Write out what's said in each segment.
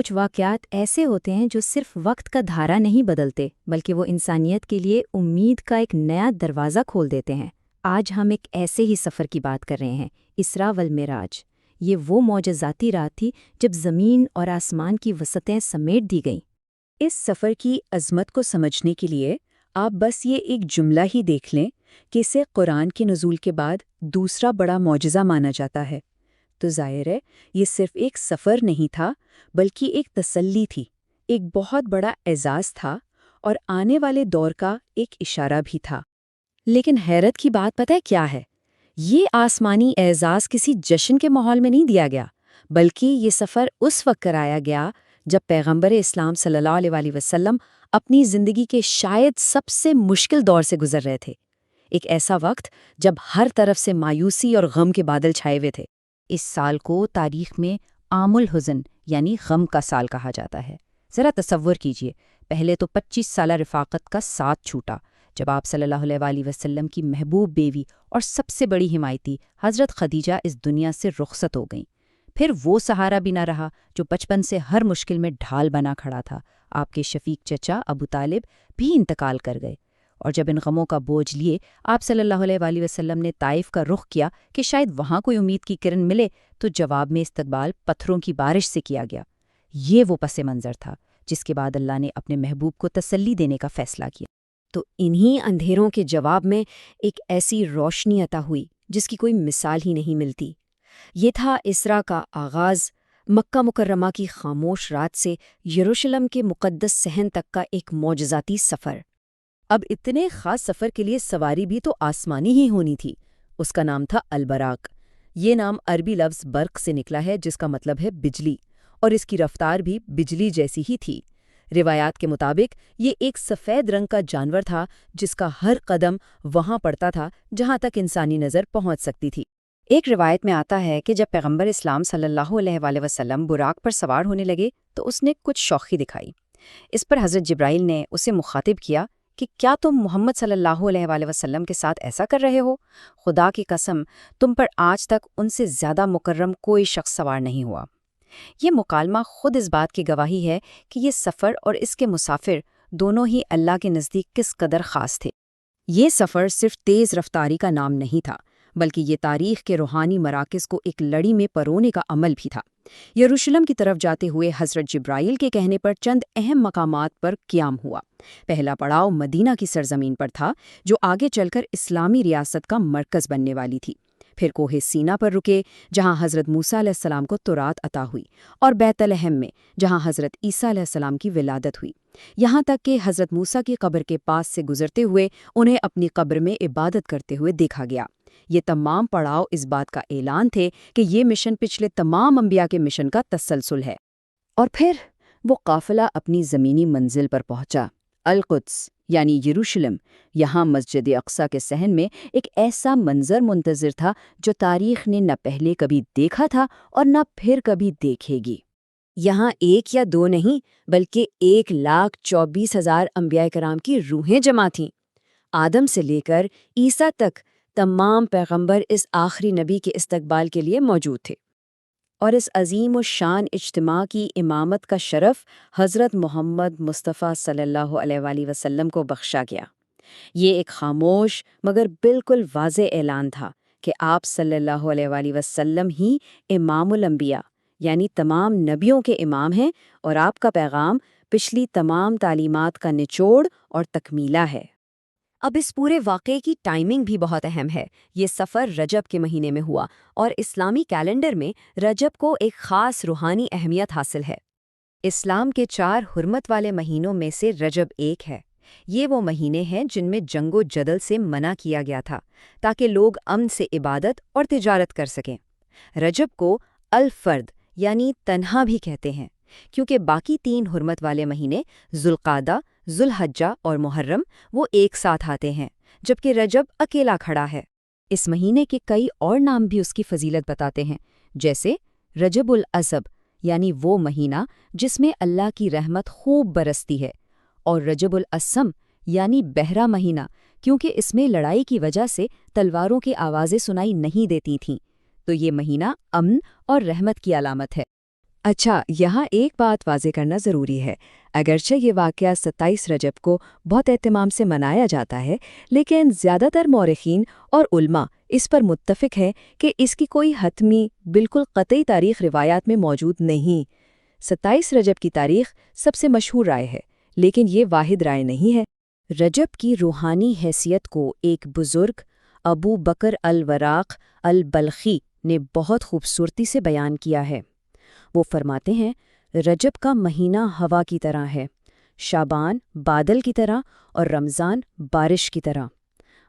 کچھ واقعات ایسے ہوتے ہیں جو صرف وقت کا دھارا نہیں بدلتے بلکہ وہ انسانیت کے لیے امید کا ایک نیا دروازہ کھول دیتے ہیں۔ آج ہم ایک ایسے ہی سفر کی بات کر رہے ہیں، اسراء والمعراج۔ یہ وہ معجزاتی رات تھی جب زمین اور آسمان کی وسعتیں سمیٹ دی گئیں۔ اس سفر کی عظمت کو سمجھنے کے لیے آپ بس یہ ایک جملہ ہی دیکھ لیں کہ اسے قرآن کے نزول کے بعد دوسرا بڑا معجزہ مانا جاتا ہے۔ تو ظاہر ہے یہ صرف ایک سفر نہیں تھا بلکہ ایک تسلی تھی، ایک بہت بڑا اعزاز تھا اور آنے والے دور کا ایک اشارہ بھی تھا۔ لیکن حیرت کی بات پتہ ہے کیا ہے؟ یہ آسمانی اعزاز کسی جشن کے ماحول میں نہیں دیا گیا، بلکہ یہ سفر اس وقت کرایا گیا جب پیغمبر اسلام صلی اللہ علیہ وسلم اپنی زندگی کے شاید سب سے مشکل دور سے گزر رہے تھے۔ ایک ایسا وقت جب ہر طرف سے مایوسی اور غم کے بادل چھائے ہوئے تھے۔ اس سال کو تاریخ میں عام الحزن یعنی غم کا سال کہا جاتا ہے۔ ذرا تصور کیجئے، پہلے تو 25 سالہ رفاقت کا ساتھ چھوٹا جب آپ صلی اللہ علیہ وسلم کی محبوب بیوی اور سب سے بڑی حمایتی حضرت خدیجہ اس دنیا سے رخصت ہو گئیں۔ پھر وہ سہارا بھی نہ رہا جو بچپن سے ہر مشکل میں ڈھال بنا کھڑا تھا، آپ کے شفیق چچا ابو طالب بھی انتقال کر گئے۔ اور جب ان غموں کا بوجھ لیے آپ صلی اللہ علیہ وسلم نے طائف کا رخ کیا کہ شاید وہاں کوئی امید کی کرن ملے، تو جواب میں استقبال پتھروں کی بارش سے کیا گیا۔ یہ وہ پس منظر تھا جس کے بعد اللہ نے اپنے محبوب کو تسلی دینے کا فیصلہ کیا۔ تو انہی اندھیروں کے جواب میں ایک ایسی روشنی عطا ہوئی جس کی کوئی مثال ہی نہیں ملتی۔ یہ تھا اسراء کا آغاز، مکہ مکرمہ کی خاموش رات سے یروشلم کے مقدس صحن تک کا ایک معجزاتی سفر۔ اب اتنے خاص سفر کے لیے سواری بھی تو آسمانی ہی ہونی تھی۔ اس کا نام تھا البراق۔ یہ نام عربی لفظ برق سے نکلا ہے جس کا مطلب ہے بجلی، اور اس کی رفتار بھی بجلی جیسی ہی تھی۔ روایات کے مطابق یہ ایک سفید رنگ کا جانور تھا جس کا ہر قدم وہاں پڑتا تھا جہاں تک انسانی نظر پہنچ سکتی تھی۔ ایک روایت میں آتا ہے کہ جب پیغمبر اسلام صلی اللہ علیہ وسلم براق پر سوار ہونے لگے تو اس نے کچھ شوخی دکھائی۔ اس پر حضرت جبرائیل نے اسے مخاطب کیا کہ کیا تم محمد صلی اللہ علیہ وسلم کے ساتھ ایسا کر رہے ہو؟ خدا کی قسم، تم پر آج تک ان سے زیادہ مکرم کوئی شخص سوار نہیں ہوا۔ یہ مکالمہ خود اس بات کی گواہی ہے کہ یہ سفر اور اس کے مسافر دونوں ہی اللہ کے نزدیک کس قدر خاص تھے۔ یہ سفر صرف تیز رفتاری کا نام نہیں تھا، بلکہ یہ تاریخ کے روحانی مراکز کو ایک لڑی میں پرونے کا عمل بھی تھا۔ یروشلم کی طرف جاتے ہوئے حضرت جبرائیل کے کہنے پر چند اہم مقامات پر قیام ہوا۔ پہلا پڑاؤ مدینہ کی سرزمین پر تھا جو آگے چل کر اسلامی ریاست کا مرکز بننے والی تھی۔ پھر کوہ سینا پر رکے جہاں حضرت موسیٰ علیہ السلام کو تورات عطا ہوئی، اور بیت لحم میں جہاں حضرت عیسیٰ علیہ السلام کی ولادت ہوئی، یہاں تک کہ حضرت موسیٰ کی قبر کے پاس سے گزرتے ہوئے انہیں اپنی قبر میں عبادت کرتے ہوئے دیکھا گیا۔ یہ تمام پڑاؤ اس بات کا اعلان تھے کہ یہ مشن پچھلے تمام انبیاء کے مشن کا تسلسل ہے۔ اور پھر وہ قافلہ اپنی زمینی منزل پر پہنچا، القدس یعنی یروشلم۔ یہاں مسجد اقصیٰ کے صحن میں ایک ایسا منظر منتظر تھا جو تاریخ نے نہ پہلے کبھی دیکھا تھا اور نہ پھر کبھی دیکھے گی۔ یہاں ایک یا دو نہیں بلکہ 1,24,000 انبیاء کرام کی روحیں جمع تھیں۔ آدم سے لے کر عیسیٰ تک تمام پیغمبر اس آخری نبی کے استقبال کے لیے موجود تھے، اور اس عظیم و شان اجتماع کی امامت کا شرف حضرت محمد مصطفیٰ صلی اللہ علیہ وسلم کو بخشا گیا۔ یہ ایک خاموش مگر بالکل واضح اعلان تھا کہ آپ صلی اللہ علیہ وسلم ہی امام الانبیاء یعنی تمام نبیوں کے امام ہیں، اور آپ کا پیغام پچھلی تمام تعلیمات کا نچوڑ اور تکمیلہ ہے۔ اب اس پورے واقعے کی ٹائمنگ بھی بہت اہم ہے۔ یہ سفر رجب کے مہینے میں ہوا، اور اسلامی کیلنڈر میں رجب کو ایک خاص روحانی اہمیت حاصل ہے۔ اسلام کے 4 حرمت والے مہینوں میں سے رجب ایک ہے۔ یہ وہ مہینے ہیں جن میں جنگ و جدل سے منع کیا گیا تھا تاکہ لوگ امن سے عبادت اور تجارت کر سکیں۔ رجب کو الفرد یعنی تنہا بھی کہتے ہیں کیونکہ باقی 3 حرمت والے مہینے ذوالقعدہ، ذوالحجہ اور محرم وہ ایک ساتھ آتے ہیں، جبکہ رجب اکیلا کھڑا ہے۔ اس مہینے کے کئی اور نام بھی اس کی فضیلت بتاتے ہیں، جیسے رجب العصب یعنی وہ مہینہ جس میں اللہ کی رحمت خوب برستی ہے، اور رجب الاسم یعنی بہرا مہینہ کیونکہ اس میں لڑائی کی وجہ سے تلواروں کی آوازیں سنائی نہیں دیتی تھیں، تو یہ مہینہ امن اور رحمت کی علامت ہے۔ اچھا، یہاں ایک بات واضح کرنا ضروری ہے۔ اگرچہ یہ واقعہ 27 رجب کو بہت اہتمام سے منایا جاتا ہے، لیکن زیادہ تر مورخین اور علماء اس پر متفق ہیں کہ اس کی کوئی حتمی، بالکل قطعی تاریخ روایات میں موجود نہیں۔ 27 رجب کی تاریخ سب سے مشہور رائے ہے، لیکن یہ واحد رائے نہیں ہے۔ رجب کی روحانی حیثیت کو ایک بزرگ ابو بکر الوراق البلخی نے بہت خوبصورتی سے بیان کیا ہے۔ وہ فرماتے ہیں، رجب کا مہینہ ہوا کی طرح ہے، شعبان بادل کی طرح اور رمضان بارش کی طرح۔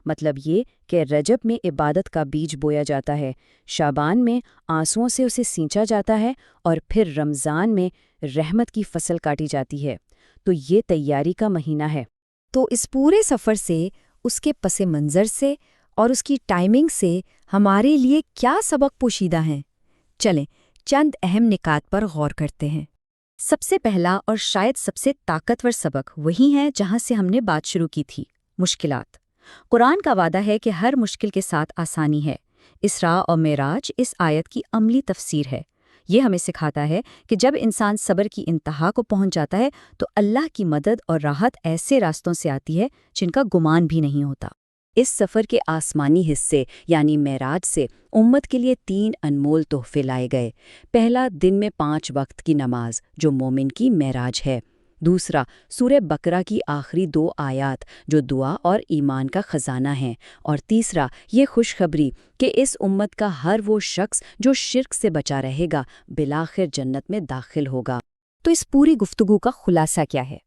مطلب یہ کہ رجب میں عبادت کا بیج بویا جاتا ہے، شعبان میں آنسوؤں سے اسے سینچا جاتا ہے اور پھر رمضان میں رحمت کی فصل کاٹی جاتی ہے۔ تو یہ تیاری کا مہینہ ہے۔ تو اس پورے سفر سے، اس کے پس منظر سے اور اس کی ٹائمنگ سے ہمارے لیے کیا سبق پوشیدہ ہیں؟ چلیں چند اہم نکات پر غور کرتے ہیں۔ سب سے پہلا اور شاید سب سے طاقتور سبق وہی ہے جہاں سے ہم نے بات شروع کی تھی، مشکلات۔ قرآن کا وعدہ ہے کہ ہر مشکل کے ساتھ آسانی ہے۔ اسراء اور معراج اس آیت کی عملی تفسیر ہے۔ یہ ہمیں سکھاتا ہے کہ جب انسان صبر کی انتہا کو پہنچ جاتا ہے تو اللہ کی مدد اور راحت ایسے راستوں سے آتی ہے جن کا گمان بھی نہیں ہوتا۔ اس سفر کے آسمانی حصے یعنی معراج سے امت کے لیے 3 انمول تحفے لائے گئے۔ پہلا، دن میں 5 وقت کی نماز جو مومن کی معراج ہے۔ دوسرا، سورہ بقرہ کی آخری 2 آیات جو دعا اور ایمان کا خزانہ ہیں۔ اور تیسرا، یہ خوشخبری کہ اس امت کا ہر وہ شخص جو شرک سے بچا رہے گا بالآخر جنت میں داخل ہوگا۔ تو اس پوری گفتگو کا خلاصہ کیا ہے؟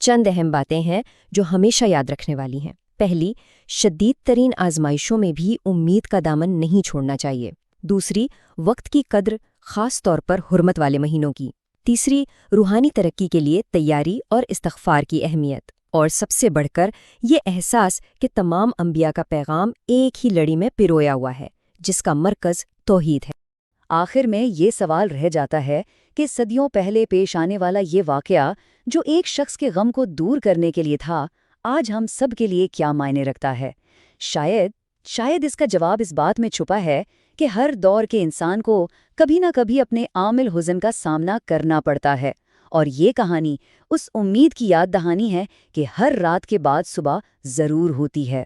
چند اہم باتیں ہیں جو ہمیشہ یاد رکھنے والی ہیں۔ پہلی، شدید ترین آزمائشوں میں بھی امید کا دامن نہیں چھوڑنا چاہیے۔ دوسری، وقت کی قدر، خاص طور پر حرمت والے مہینوں کی۔ تیسری، روحانی ترقی کے لیے تیاری اور استغفار کی اہمیت۔ اور سب سے بڑھ کر یہ احساس کہ تمام انبیاء کا پیغام ایک ہی لڑی میں پرویا ہوا ہے، جس کا مرکز توحید ہے۔ آخر میں یہ سوال رہ جاتا ہے کہ صدیوں پہلے پیش آنے والا یہ واقعہ جو ایک شخص کے غم کو دور کرنے کے لیے تھا، آج ہم سب کے لیے کیا معنی رکھتا ہے؟ شاید اس کا جواب اس بات میں چھپا ہے کہ ہر دور کے انسان کو کبھی نہ کبھی اپنے عامل حزن کا سامنا کرنا پڑتا ہے، اور یہ کہانی اس امید کی یاد دہانی ہے کہ ہر رات کے بعد صبح ضرور ہوتی ہے۔